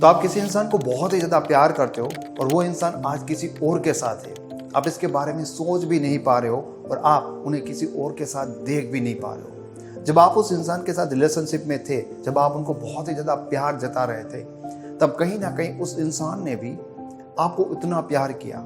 तो आप किसी इंसान को बहुत ही ज़्यादा प्यार करते हो और वो इंसान आज किसी और के साथ है, आप इसके बारे में सोच भी नहीं पा रहे हो और आप उन्हें किसी और के साथ देख भी नहीं पा रहे हो। जब आप उस इंसान के साथ रिलेशनशिप में थे, जब आप उनको बहुत ही ज़्यादा प्यार जता रहे थे, तब कहीं ना कहीं उस इंसान ने भी आपको इतना प्यार किया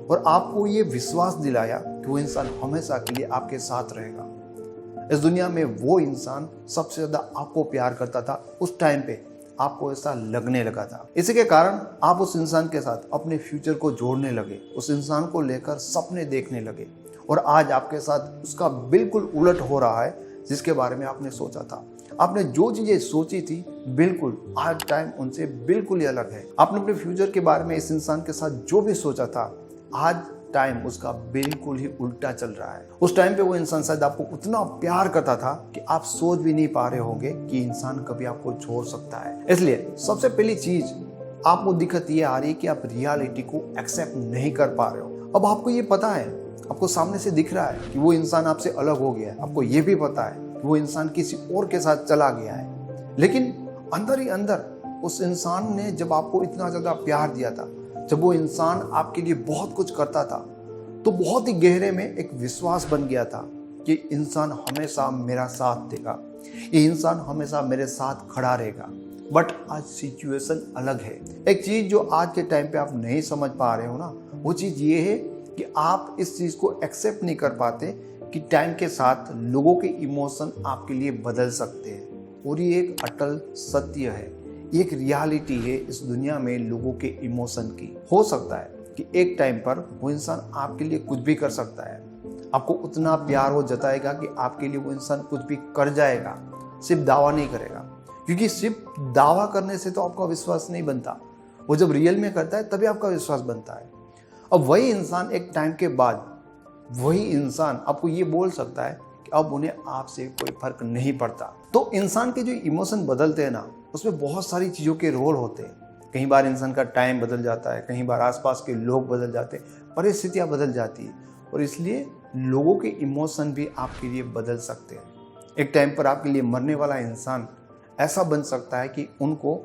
और आपको ये विश्वास दिलाया कि वो इंसान हमेशा के लिए आपके साथ रहेगा। इस दुनिया में वो इंसान सबसे ज़्यादा आपको प्यार करता था। उस टाइम पे आपको ऐसा लगने लगा था। इसी के कारण आप उस इंसान के साथ अपने फ्यूचर को जोड़ने लगे, उस इंसान को लेकर सपने देखने लगे और आज आपके साथ उसका बिल्कुल उलट हो रहा है जिसके बारे में आपने सोचा था। आपने जो चीज़ें सोची थी बिल्कुल आज टाइम उनसे बिल्कुल ही अलग है। आपने अपने फ्यूचर के बारे में इस इंसान के साथ जो भी सोचा था आज टाइम उसका बिल्कुल ही उल्टा चल रहा है। उस टाइम पे वो इंसान शायद आपको उतना प्यार करता था कि आप सोच भी नहीं पा रहे होंगे कि इंसान कभी आपको छोड़ सकता है। इसलिए सबसे पहली चीज आपको दिक्कत ये आ रही है कि आप रियलिटी को एक्सेप्ट नहीं कर पा रहे हो। अब आपको ये पता है, आपको सामने से दिख रहा है कि वो इंसान आपसे अलग हो गया है, आपको ये भी पता है कि वो इंसान किसी और के साथ चला गया है, लेकिन अंदर ही अंदर उस इंसान ने जब आपको इतना ज्यादा प्यार दिया था, जब वो इंसान आपके लिए बहुत कुछ करता था, तो बहुत ही गहरे में एक विश्वास बन गया था कि इंसान हमेशा मेरा साथ देगा, ये इंसान हमेशा मेरे साथ खड़ा रहेगा। बट आज सिचुएशन अलग है। एक चीज जो आज के टाइम पे आप नहीं समझ पा रहे हो ना, वो चीज ये है कि आप इस चीज को एक्सेप्ट नहीं कर पाते कि टाइम के साथ लोगों के इमोशन आपके लिए बदल सकते हैं और ये एक अटल सत्य है, एक रियलिटी है इस दुनिया में लोगों के इमोशन की। हो सकता है कि एक टाइम पर वो इंसान आपके लिए कुछ भी कर सकता है, आपको उतना प्यार वो जताएगा कि आपके लिए वो इंसान कुछ भी कर जाएगा, सिर्फ दावा नहीं करेगा, क्योंकि सिर्फ दावा करने से तो आपका विश्वास नहीं बनता, वो जब रियल में करता है तभी आपका विश्वास बनता है। अब वही इंसान एक टाइम के बाद वही इंसान आपको ये बोल सकता है कि अब उन्हें आपसे कोई फर्क नहीं पड़ता। तो इंसान के जो इमोशन बदलते हैं ना, उसमें बहुत सारी चीज़ों के रोल होते हैं। कई बार इंसान का टाइम बदल जाता है, कई बार आसपास के लोग बदल जाते हैं, परिस्थितियाँ बदल जाती है और इसलिए लोगों के इमोशन भी आपके लिए बदल सकते हैं। एक टाइम पर आपके लिए मरने वाला इंसान ऐसा बन सकता है कि उनको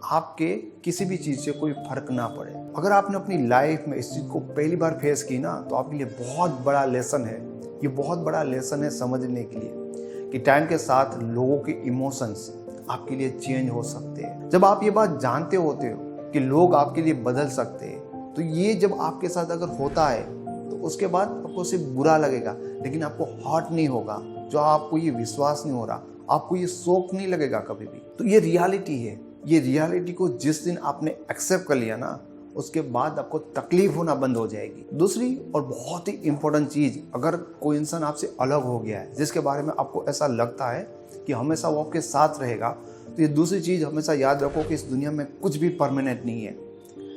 आपके किसी भी चीज़ से कोई फर्क ना पड़े। अगर आपने अपनी लाइफ में इस चीज़ को पहली बार फेस की ना, तो आपके लिए बहुत बड़ा लेसन है। ये बहुत बड़ा लेसन है समझने के लिए कि टाइम के साथ लोगों के इमोशंस आपके लिए चेंज हो सकते हैं। जब आप ये बात जानते होते हो कि लोग आपके लिए बदल सकते हैं, तो ये जब आपके साथ अगर होता है तो उसके बाद आपको सिर्फ बुरा लगेगा, लेकिन आपको हर्ट नहीं होगा। जो आपको ये विश्वास नहीं हो रहा, आपको ये शौक नहीं लगेगा कभी भी। तो ये रियलिटी है। ये रियलिटी को जिस दिन आपने एक्सेप्ट कर लिया ना, उसके बाद आपको तकलीफ होना बंद हो जाएगी। दूसरी और बहुत ही इंपॉर्टेंट चीज, अगर कोई इंसान आपसे अलग हो गया है जिसके बारे में आपको ऐसा लगता है कि हमेशा वो आपके साथ रहेगा, तो ये दूसरी चीज हमेशा याद रखो कि इस दुनिया में कुछ भी परमानेंट नहीं है।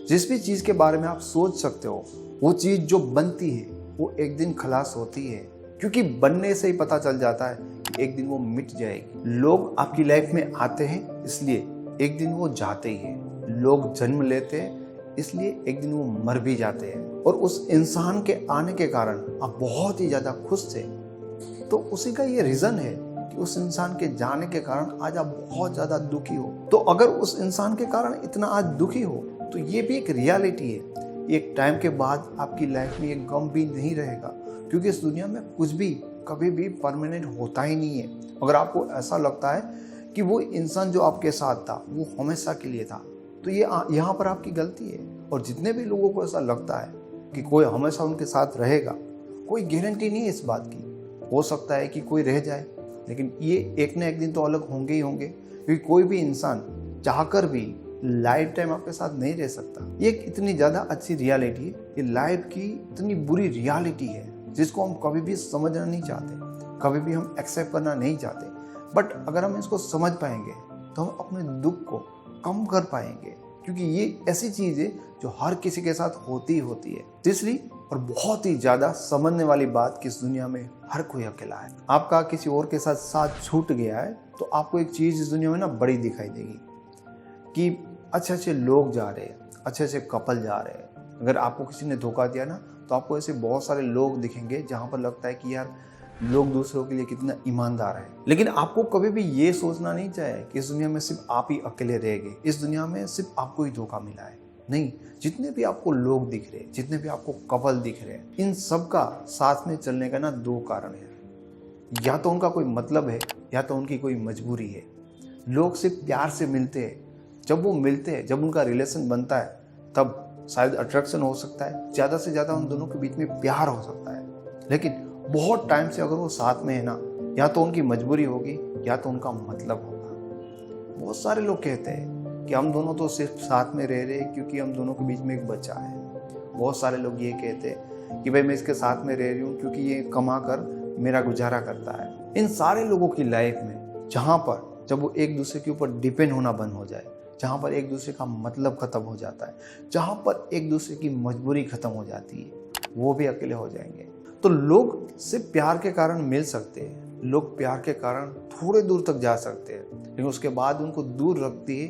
जिस भी चीज के बारे में आप सोच सकते हो, वो चीज जो बनती है वो एक दिन खलास होती है, क्योंकि बनने से ही पता चल जाता है कि एक दिन वो मिट जाएगी। लोग आपकी लाइफ में आते हैं इसलिए एक दिन वो जाते ही हैं। लोग जन्म लेते हैं इसलिए एक दिन वो मर भी जाते हैं। और उस इंसान के आने के कारण आप बहुत ही ज्यादा खुश थे, तो उसी का ये रीजन है कि उस इंसान के जाने के कारण आज आप बहुत ज्यादा दुखी हो। तो अगर उस इंसान के कारण इतना आज दुखी हो, तो ये भी एक रियलिटी है। एक टाइम के बाद आपकी लाइफ में एक गम भी नहीं रहेगा, क्योंकि इस दुनिया में कुछ भी कभी भी परमानेंट होता ही नहीं है। अगर आपको ऐसा लगता है कि वो इंसान जो आपके साथ था वो हमेशा के लिए था, तो ये यहाँ पर आपकी गलती है। और जितने भी लोगों को ऐसा लगता है कि कोई हमेशा उनके साथ रहेगा, कोई गारंटी नहीं है इस बात की। हो सकता है कि कोई रह जाए, लेकिन ये एक ना एक दिन तो अलग होंगे ही होंगे, क्योंकि कोई भी इंसान चाहकर भी लाइफ टाइम आपके साथ नहीं रह सकता। ये एक इतनी ज़्यादा अच्छी रियलिटी है, ये लाइफ की इतनी बुरी रियलिटी है जिसको हम कभी भी समझना नहीं चाहते, कभी भी हम एक्सेप्ट करना नहीं चाहते। बट अगर हम इसको समझ पाएंगे तो हम अपने दुख को कम कर पाएंगे, क्योंकि ये ऐसी चीज़ है जो हर किसी के साथ होती है। तीसरी और बहुत ही ज़्यादा समझने वाली बात कि इस दुनिया में हर कोई अकेला है। आपका किसी और के साथ छूट गया है तो आपको एक चीज़ इस दुनिया में ना बड़ी दिखाई देगी कि अच्छे अच्छे लोग जा रहे हैं, अच्छे अच्छे कपल जा रहे हैं। अगर आपको किसी ने धोखा दिया ना, तो आपको ऐसे बहुत सारे लोग दिखेंगे जहाँ पर लगता है कि यार लोग दूसरों के लिए कितना ईमानदार है। लेकिन आपको कभी भी ये सोचना नहीं चाहिए कि इस दुनिया में सिर्फ आप ही अकेले रह गए, इस दुनिया में सिर्फ आपको ही धोखा मिला है। नहीं, जितने भी आपको लोग दिख रहे, जितने भी आपको कपल दिख रहे हैं, इन सब का साथ में चलने का ना दो कारण है। या तो उनका कोई मतलब है या तो उनकी कोई मजबूरी है। लोग सिर्फ प्यार से मिलते हैं, जब वो मिलते हैं, जब उनका रिलेशन बनता है, तब शायद अट्रैक्शन हो सकता है, ज़्यादा से ज़्यादा उन दोनों के बीच में प्यार हो सकता है। लेकिन बहुत टाइम से अगर वो साथ में है ना, या तो उनकी मजबूरी होगी या तो उनका मतलब होगा। बहुत सारे लोग कहते हैं कि हम दोनों तो सिर्फ साथ में रह रहे हैं क्योंकि हम दोनों के बीच में एक बच्चा है। बहुत सारे लोग ये कहते हैं कि भाई मैं इसके साथ में रह रही हूँ क्योंकि ये कमा कर मेरा गुजारा करता है। इन सारे लोगों की लाइफ में जहाँ पर जब वो एक दूसरे के ऊपर डिपेंड होना बंद हो जाए, जहाँ पर एक दूसरे का मतलब खत्म हो जाता है, जहाँ पर एक दूसरे की मजबूरी खत्म हो जाती है, वो भी अकेले हो जाएंगे। तो लोग सिर्फ प्यार के कारण मिल सकते हैं, लोग प्यार के कारण थोड़े दूर तक जा सकते हैं, लेकिन उसके बाद उनको दूर रखती है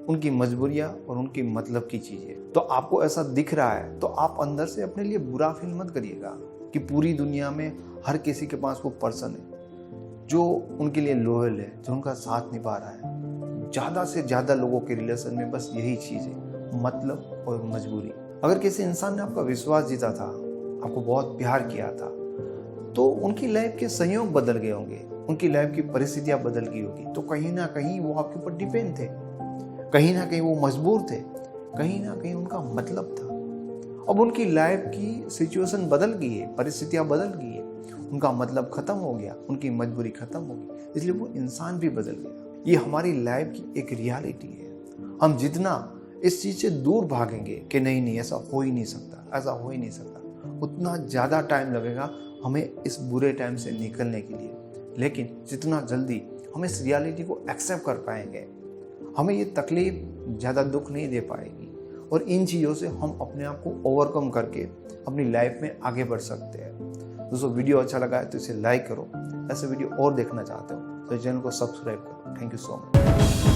उनकी मजबूरियाँ और उनकी मतलब की चीज़ें। तो आपको ऐसा दिख रहा है तो आप अंदर से अपने लिए बुरा फील मत करिएगा कि पूरी दुनिया में हर किसी के पास वो पर्सन है जो उनके लिए लॉयल है, जो उनका साथ निभा रहा है। ज़्यादा से ज़्यादा लोगों के रिलेशन में बस यही चीज़ है, मतलब और मजबूरी। अगर किसी इंसान ने आपका विश्वास जीता था, आपको बहुत प्यार किया था, तो उनकी लाइफ के संयोग बदल गए होंगे, उनकी लाइफ की परिस्थितियां बदल गई होगी, तो कहीं ना कहीं वो आपके ऊपर डिपेंड थे, कहीं ना कहीं वो मजबूर थे, कहीं ना कहीं उनका मतलब था। अब उनकी लाइफ की सिचुएशन बदल गई है, परिस्थितियां बदल गई है, उनका मतलब खत्म हो गया, उनकी मजबूरी खत्म हो गई, इसलिए वो इंसान भी बदल गया। ये हमारी लाइफ की एक रियलिटी है। हम जितना इस चीज़ से दूर भागेंगे कि नहीं ऐसा हो ही नहीं सकता, ऐसा हो ही नहीं सकता, उतना ज़्यादा टाइम लगेगा हमें इस बुरे टाइम से निकलने के लिए। लेकिन जितना जल्दी हम इस रियलिटी को एक्सेप्ट कर पाएंगे, हमें ये तकलीफ ज़्यादा दुख नहीं दे पाएगी और इन चीज़ों से हम अपने आप को ओवरकम करके अपनी लाइफ में आगे बढ़ सकते हैं। दोस्तों, वीडियो अच्छा लगा है तो इसे लाइक करो, ऐसे वीडियो और देखना चाहते हो तो चैनल को सब्सक्राइब करो। Thank you so much.